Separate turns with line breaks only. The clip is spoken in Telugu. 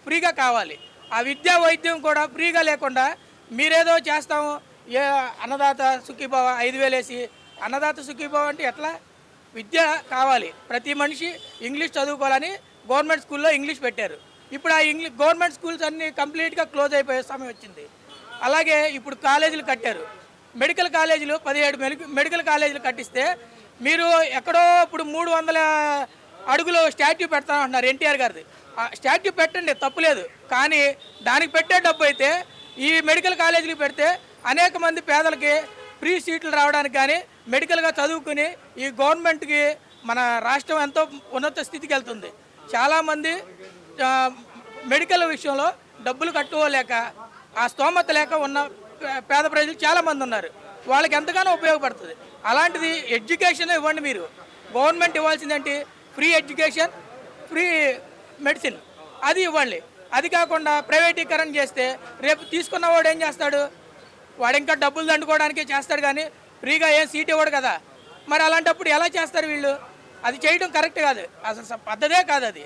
ఫ్రీగా కావాలి. ఆ విద్యా వైద్యం కూడా ఫ్రీగా లేకుండా మీరేదో చేస్తాము, ఏ అన్నదాత సుఖీభవ 5,000 వేసి అన్నదాత సుఖీభవ అంటే ఎట్లా? విద్య కావాలి, ప్రతి మనిషి ఇంగ్లీష్ చదువుకోవాలని గవర్నమెంట్ స్కూల్లో ఇంగ్లీష్ పెట్టారు. ఇప్పుడు ఆ గవర్నమెంట్ స్కూల్స్ అన్నీ కంప్లీట్గా క్లోజ్ అయిపోయే సమయం వచ్చింది. అలాగే ఇప్పుడు కాలేజీలు కట్టారు, మెడికల్ కాలేజీలు 17 మెడికల్ కాలేజీలు కట్టిస్తే మీరు ఎక్కడో ఇప్పుడు 300 అడుగులు స్టాట్యూ పెడతామంటున్నారు ఎన్టీఆర్ గారిది. ఆ స్టాట్యూ పెట్టండి, తప్పులేదు, కానీ దానికి పెట్టే డబ్బు అయితే ఈ మెడికల్ కాలేజీకి పెడితే అనేక మంది పేదలకి ఫ్రీ సీట్లు రావడానికి కానీ మెడికల్గా చదువుకుని ఈ గవర్నమెంట్కి మన రాష్ట్రం ఎంతో ఉన్నత స్థితికి వెళ్తుంది. చాలామంది మెడికల్ విషయంలో డబ్బులు కట్టుకోలేక ఆ స్తోమత లేక ఉన్న పేద ప్రజలు చాలామంది ఉన్నారు. వాళ్ళకి ఎంతగానో ఉపయోగపడుతుంది. అలాంటిది ఎడ్యుకేషన్ ఇవ్వండి. మీరు గవర్నమెంట్ ఇవ్వాల్సిందేంటి? ఫ్రీ ఎడ్యుకేషన్, ఫ్రీ మెడిసిన్, అది ఇవ్వండి. అది కాకుండా ప్రైవేటీకరణ చేస్తే రేపు తీసుకున్నవాడు ఏం చేస్తాడు? వాడు ఇంకా డబ్బులు దండుకోవడానికే చేస్తాడు, కానీ ఫ్రీగా ఏం సీట్ ఇవ్వడు కదా. మరి అలాంటప్పుడు ఎలా చేస్తారు వీళ్ళు? అది చేయడం కరెక్ట్ కాదు, అసలు పద్ధతే కాదు అది.